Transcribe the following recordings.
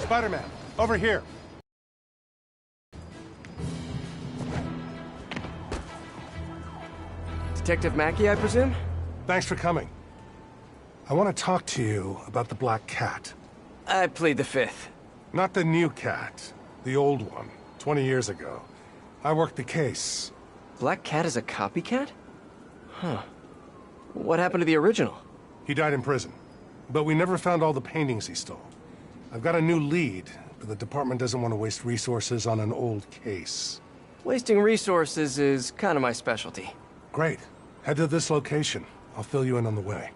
Spider-Man, over here. Detective Mackey, I presume? Thanks for coming. I want to talk to you about the Black Cat. I plead the fifth. Not the new cat, the old one, 20 years ago. I worked the case. Black Cat is a copycat? Huh. What happened to the original? He died in prison, but we never found all the paintings he stole. I've got a new lead, but the department doesn't want to waste resources on an old case. Wasting resources is kind of my specialty. Great. Head to this location. I'll fill you in on the way.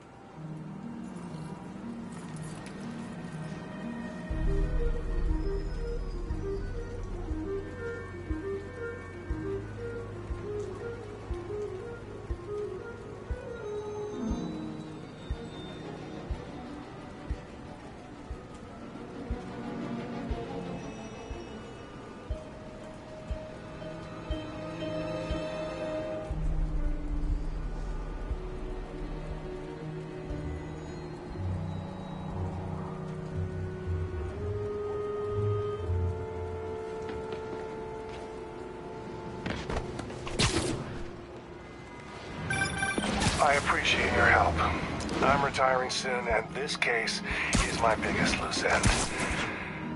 I appreciate your help. I'm retiring soon, and this case is my biggest loose end.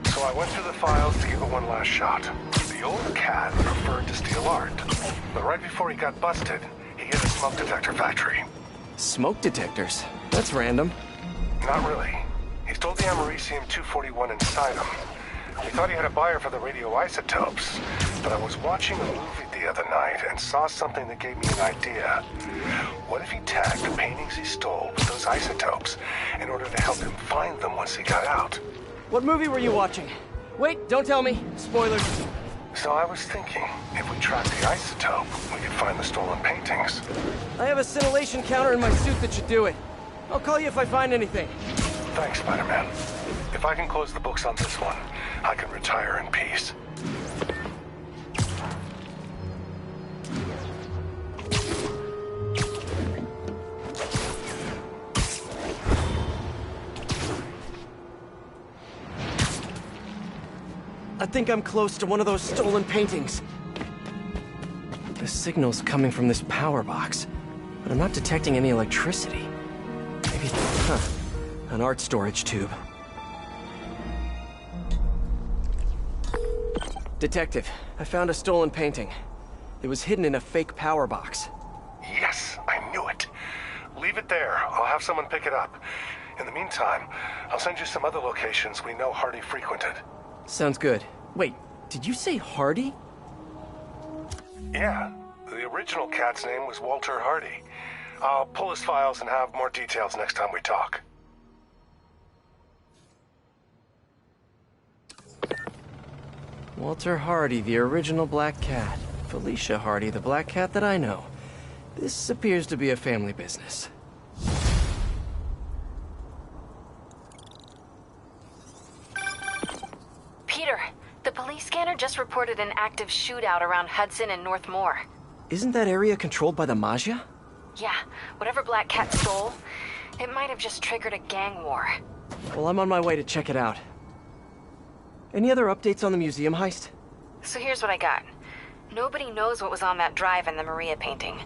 So I went through the files to give it one last shot. The old cat preferred to steal art, but right before he got busted, he hit a smoke detector factory. Smoke detectors? That's random. Not really. He stole the Americium-241 inside him. He thought he had a buyer for the radioisotopes, but I was watching a movie the other night and saw something that gave me an idea. What if he tagged the paintings he stole with those isotopes in order to help him find them once he got out? What movie were you watching? Wait, don't tell me. Spoilers. So I was thinking, if we track the isotope, we could find the stolen paintings. I have a scintillation counter in my suit that should do it. I'll call you if I find anything. Thanks, Spider-Man. If I can close the books on this one, I can retire in peace. I think I'm close to one of those stolen paintings. The signal's coming from this power box, but I'm not detecting any electricity. Maybe, an art storage tube. Detective, I found a stolen painting. It was hidden in a fake power box. Yes, I knew it. Leave it there. I'll have someone pick it up. In the meantime, I'll send you some other locations we know Hardy frequented. Sounds good. Wait, did you say Hardy? Yeah, the original cat's name was Walter Hardy. I'll pull his files and have more details next time we talk. Walter Hardy, the original Black Cat. Felicia Hardy, the Black Cat that I know. This appears to be a family business. Peter, the police scanner just reported an active shootout around Hudson and North Moore. Isn't that area controlled by the Maggia? Yeah, whatever Black Cat stole, it might have just triggered a gang war. Well, I'm on my way to check it out. Any other updates on the museum heist? So here's what I got. Nobody knows what was on that drive in the Maria painting.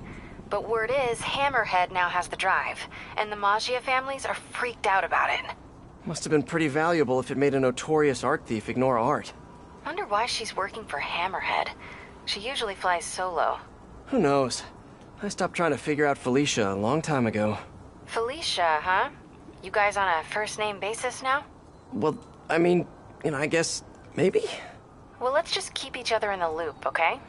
But word is, Hammerhead now has the drive, and the Maggia families are freaked out about it. Must have been pretty valuable if it made a notorious art thief ignore art. Wonder why she's working for Hammerhead. She usually flies solo. Who knows? I stopped trying to figure out Felicia a long time ago. Felicia, huh? You guys on a first-name basis now? Well, I mean, I guess maybe? Well, let's just keep each other in the loop, okay?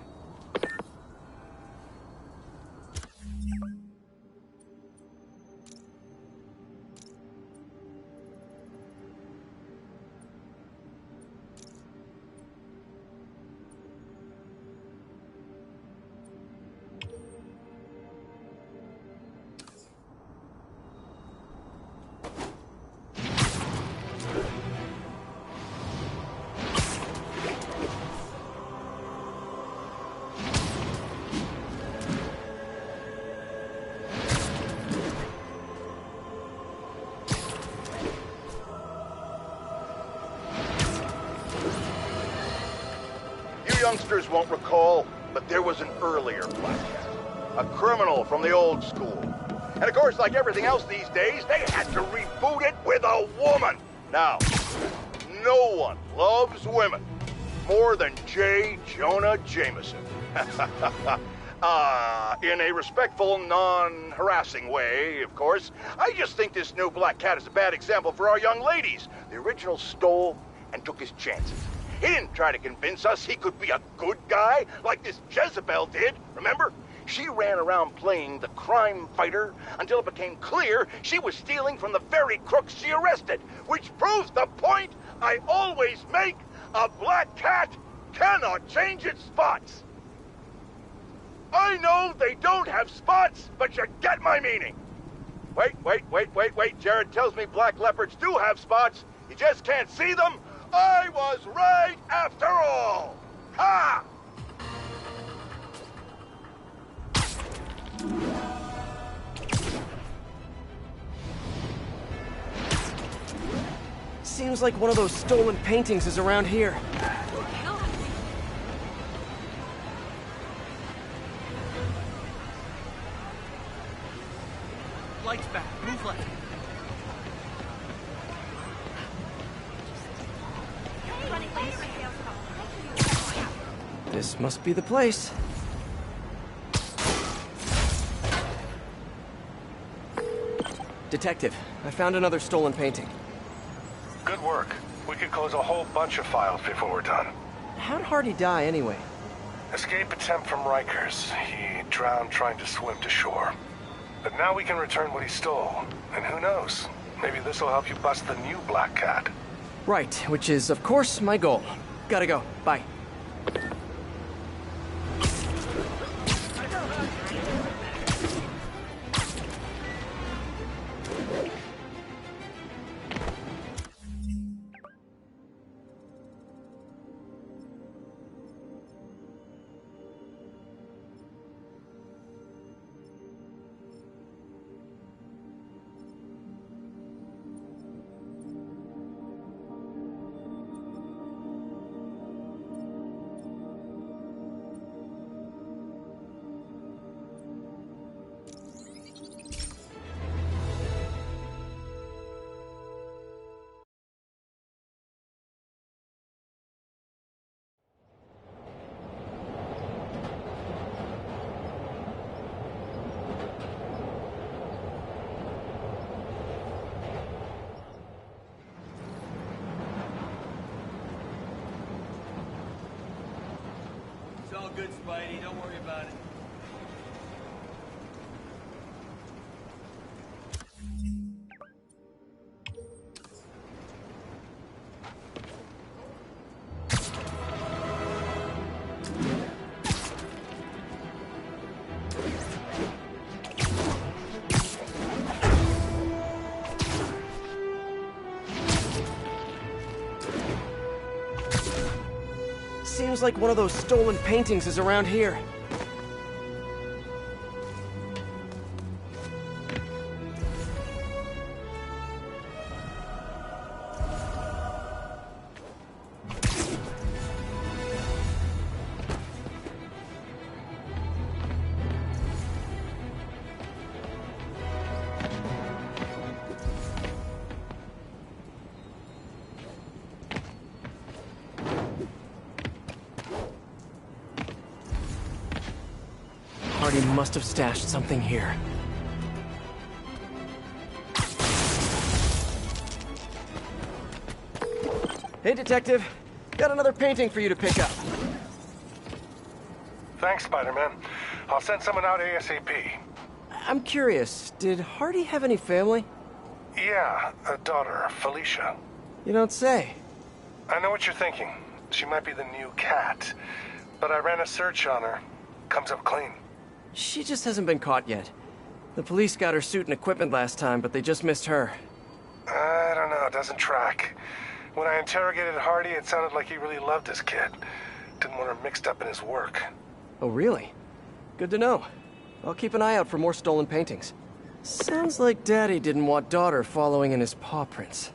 Youngsters won't recall, but there was an earlier Black Cat. A criminal from the old school. And of course, like everything else these days, they had to reboot it with a woman. Now, no one loves women more than J. Jonah Jameson. In a respectful, non-harassing way, of course. I just think this new Black Cat is a bad example for our young ladies. The original stole and took his chances. He didn't try to convince us he could be a good guy like this Jezebel did, remember? She ran around playing the crime fighter until it became clear she was stealing from the very crooks she arrested, which proves the point I always make: a Black Cat cannot change its spots. I know they don't have spots, but you get my meaning. Wait. Jared tells me black leopards do have spots. You just can't see them. I was right after all! Ha! Seems like one of those stolen paintings is around here. Lights back. Move left. This must be the place. Detective, I found another stolen painting. Good work. We could close a whole bunch of files before we're done. How'd Hardy die anyway? Escape attempt from Rikers. He drowned trying to swim to shore. But now we can return what he stole. And who knows? Maybe this will help you bust the new Black Cat. Right, which is, of course, my goal. Gotta go. Bye. Good, Spidey. Don't worry about it. Seems like one of those stolen paintings is around here. Hardy must have stashed something here. Hey, Detective. Got another painting for you to pick up. Thanks, Spider-Man. I'll send someone out ASAP. I'm curious, did Hardy have any family? Yeah, a daughter, Felicia. You don't say. I know what you're thinking. She might be the new cat. But I ran a search on her. Comes up clean. She just hasn't been caught yet. The police got her suit and equipment last time, but they just missed her. I don't know, it doesn't track. When I interrogated Hardy, it sounded like he really loved his kid. Didn't want her mixed up in his work. Oh, really? Good to know. I'll keep an eye out for more stolen paintings. Sounds like Daddy didn't want daughter following in his paw prints.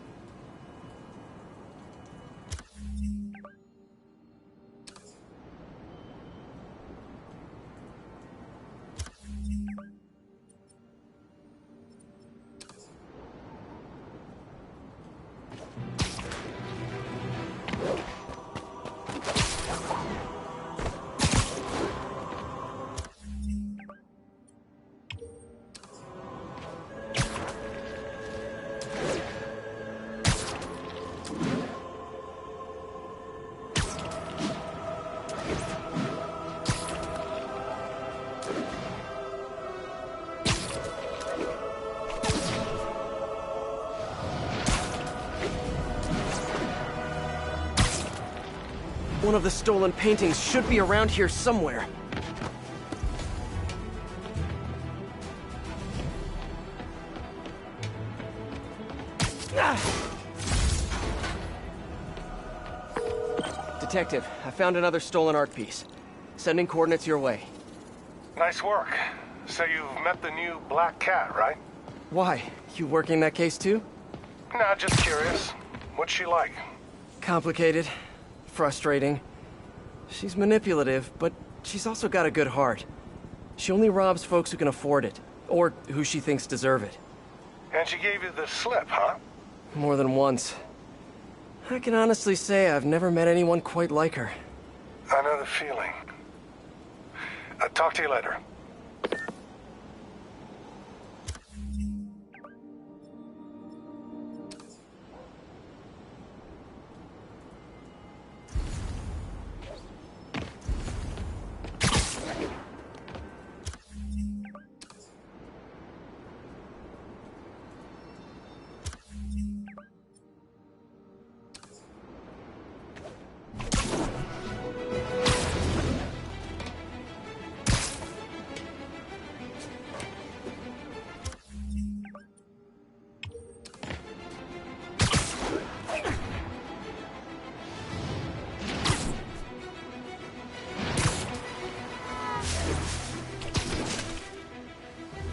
One of the stolen paintings should be around here somewhere. Detective, I found another stolen art piece. Sending coordinates your way. Nice work. So you've met the new Black Cat, right? Why? You working that case too? Nah, just curious. What's she like? Complicated. Frustrating. She's manipulative, but she's also got a good heart. She only robs folks who can afford it, or who she thinks deserve it. And she gave you the slip, huh? More than once. I can honestly say I've never met anyone quite like her. I know the feeling. Talk to you later.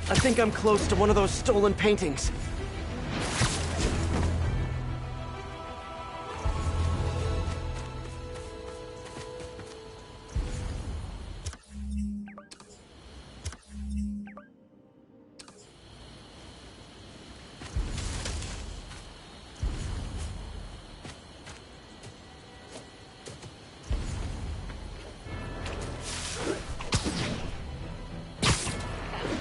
I think I'm close to one of those stolen paintings.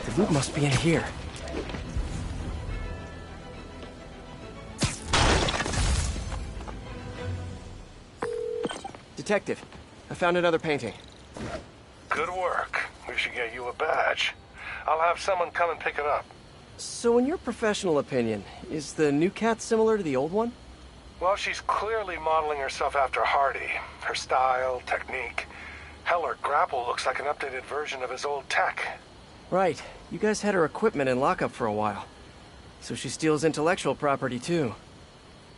The loot must be in here. Detective, I found another painting. Good work. We should get you a badge. I'll have someone come and pick it up. So in your professional opinion, is the new cat similar to the old one? Well, she's clearly modeling herself after Hardy. Her style, technique. Hell, her grapple looks like an updated version of his old tech. Right. You guys had her equipment in lockup for a while. So she steals intellectual property too.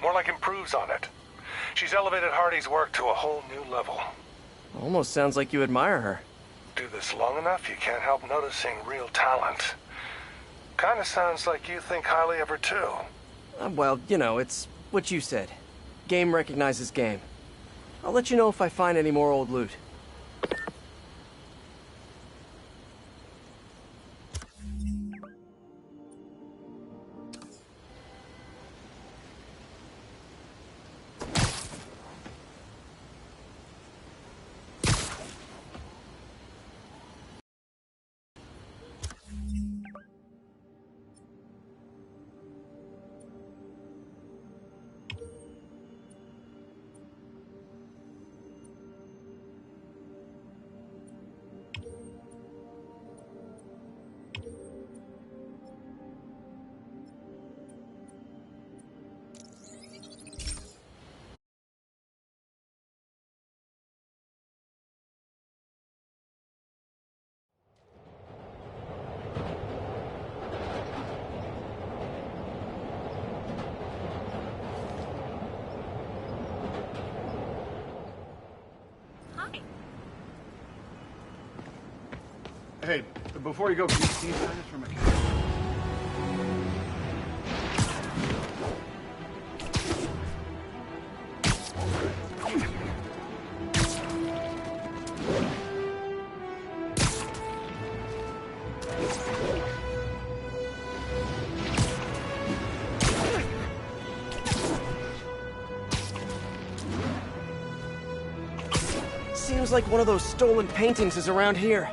More like improves on it. She's elevated Hardy's work to a whole new level. Almost sounds like you admire her. Do this long enough, you can't help noticing real talent. Kinda sounds like you think highly of her too. Well, you know, it's what you said. Game recognizes game. I'll let you know if I find any more old loot. Hey, before you go, can you sign this for my cat? Seems like one of those stolen paintings is around here.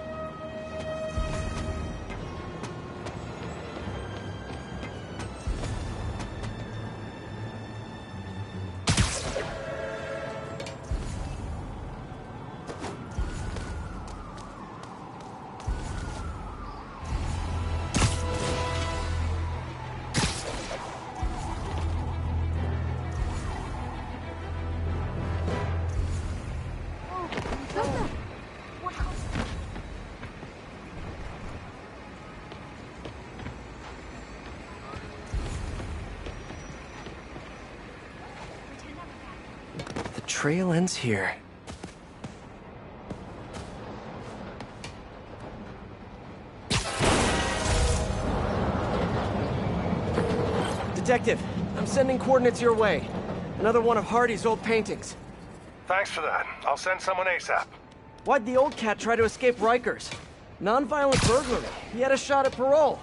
Trail ends here. Detective, I'm sending coordinates your way. Another one of Hardy's old paintings. Thanks for that. I'll send someone ASAP. Why'd the old cat try to escape Rikers? Non-violent burglary. He had a shot at parole.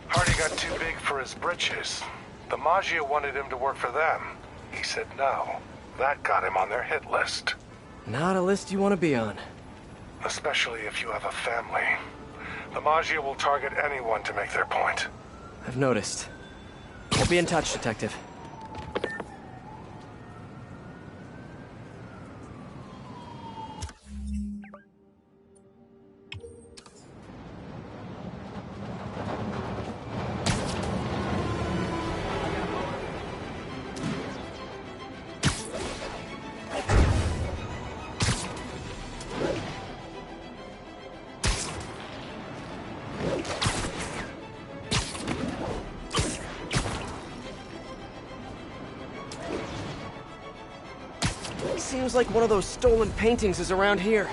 Hardy got too big for his britches. The Maggia wanted him to work for them. He said no. That got him on their hit list. Not a list you want to be on. Especially if you have a family. The Maggia will target anyone to make their point. I've noticed. We'll be in touch, Detective. Seems like one of those stolen paintings is around here.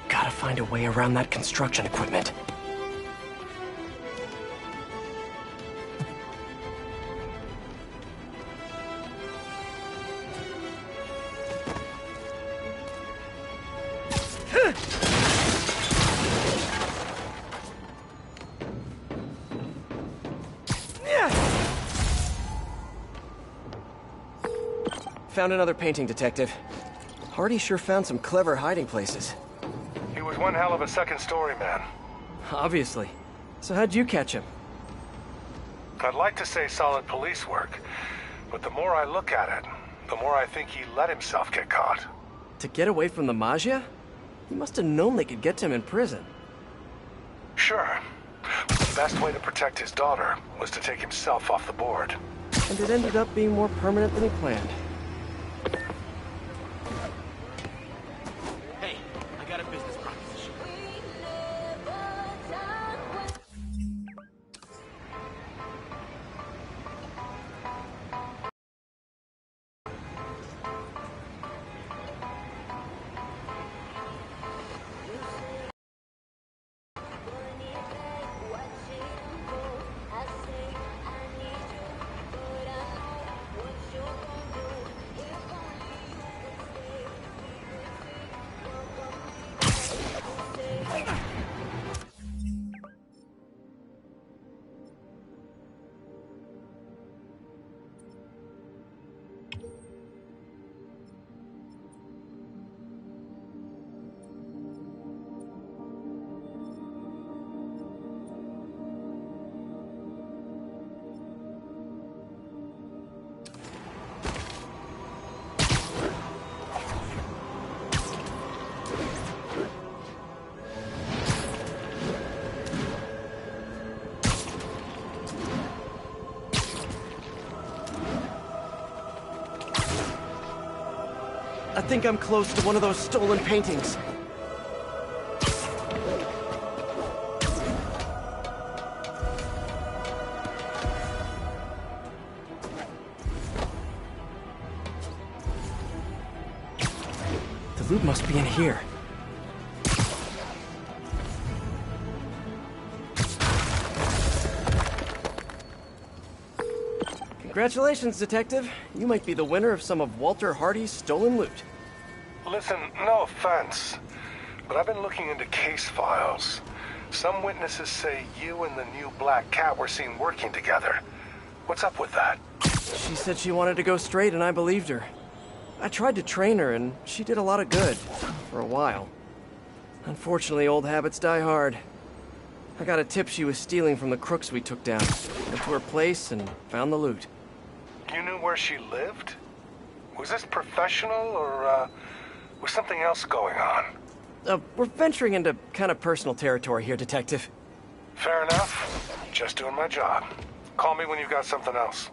Gotta find a way around that construction equipment. Found another painting, Detective. Hardy sure found some clever hiding places. He was one hell of a second-story man. Obviously. So how'd you catch him? I'd like to say solid police work, but the more I look at it, the more I think he let himself get caught. To get away from the Maggia? He must have known they could get to him in prison. Sure. But the best way to protect his daughter was to take himself off the board. And it ended up being more permanent than he planned. Hey, I got a business proposition. I think I'm close to one of those stolen paintings. The loot must be in here. Congratulations, Detective. You might be the winner of some of Walter Hardy's stolen loot. Listen, no offense, but I've been looking into case files. Some witnesses say you and the new Black Cat were seen working together. What's up with that? She said she wanted to go straight, and I believed her. I tried to train her, and she did a lot of good. For a while. Unfortunately, old habits die hard. I got a tip she was stealing from the crooks we took down. Went to her place and found the loot. You knew where she lived? Was this professional, or, was something else going on? We're venturing into kind of personal territory here, Detective. Fair enough. Just doing my job. Call me when you've got something else.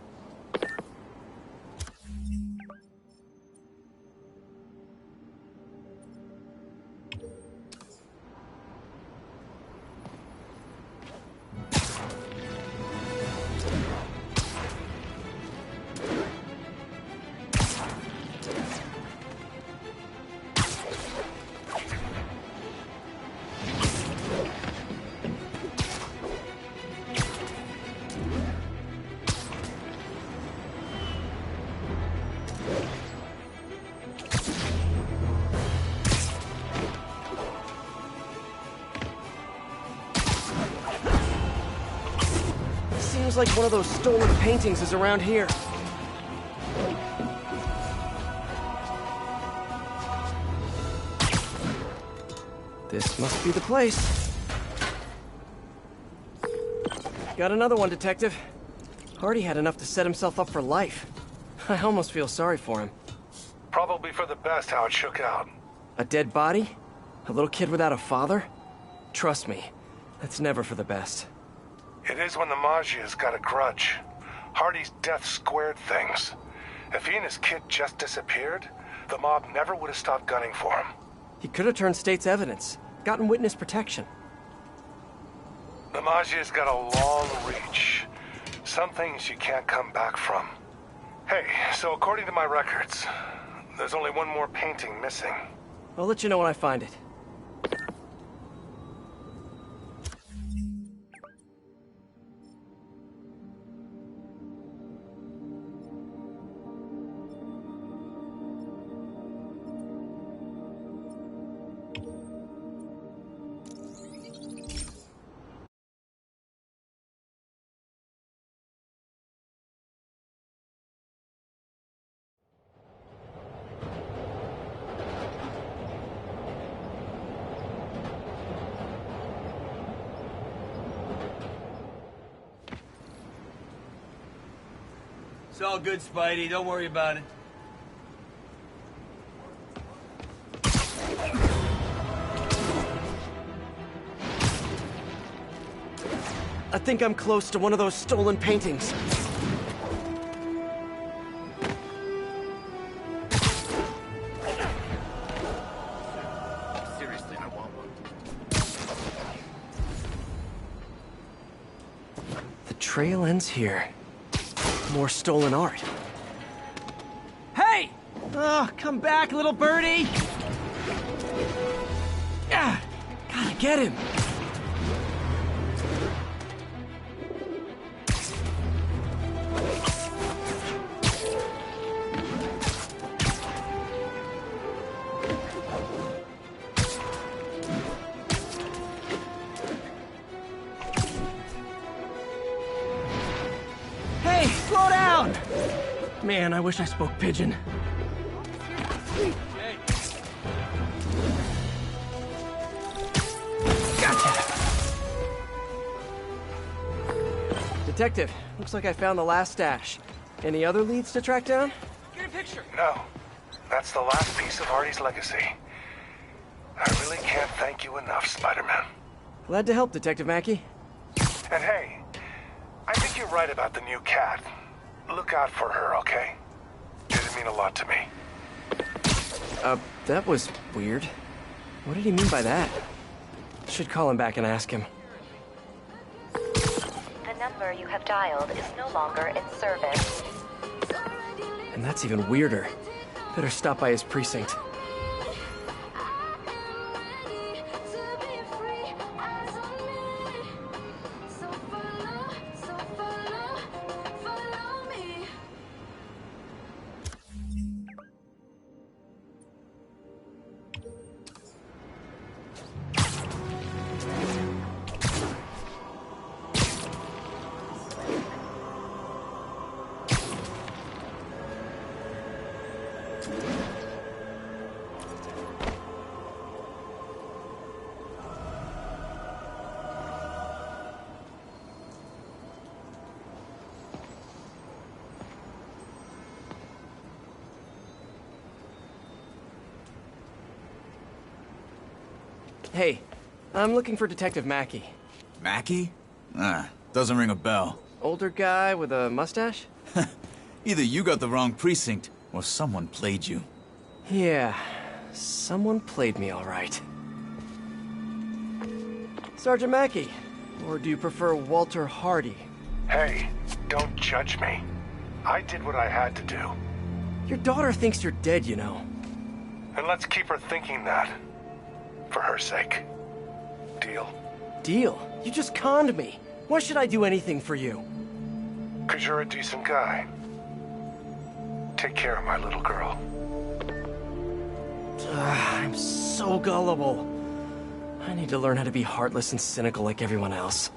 Seems like one of those stolen paintings is around here. This must be the place. Got another one, Detective. Hardy had enough to set himself up for life. I almost feel sorry for him. Probably for the best how it shook out. A dead body? A little kid without a father? Trust me, that's never for the best. It is when the Maggia's got a grudge. Hardy's death squared things. If he and his kid just disappeared, the mob never would have stopped gunning for him. He could have turned state's evidence, gotten witness protection. The Maggia's got a long reach. Some things you can't come back from. Hey, so according to my records, there's only one more painting missing. I'll let you know when I find it. It's all good, Spidey. Don't worry about it. I think I'm close to one of those stolen paintings. Seriously, I want one. The trail ends here. More stolen art. Hey! Oh, come back, little birdie! Ah, gotta get him. Hey, slow down! Man, I wish I spoke pigeon. Gotcha! Detective, looks like I found the last stash. Any other leads to track down? Get a picture. No, that's the last piece of Hardy's legacy. I really can't thank you enough, Spider-Man. Glad to help, Detective Mackey. And hey, I think you're right about the new cat. Look out for her, okay? It'd mean a lot to me. That was weird. What did he mean by that? Should call him back and ask him. The number you have dialed is no longer in service. And that's even weirder. Better stop by his precinct. Hey, I'm looking for Detective Mackey. Mackey? Doesn't ring a bell. Older guy with a mustache? Either you got the wrong precinct, or someone played you. Yeah, someone played me all right. Sergeant Mackey, or do you prefer Walter Hardy? Hey, don't judge me. I did what I had to do. Your daughter thinks you're dead, you know. And let's keep her thinking that. For her sake. Deal? Deal? You just conned me. Why should I do anything for you? 'Cause you're a decent guy. Take care of my little girl. I'm so gullible. I need to learn how to be heartless and cynical like everyone else.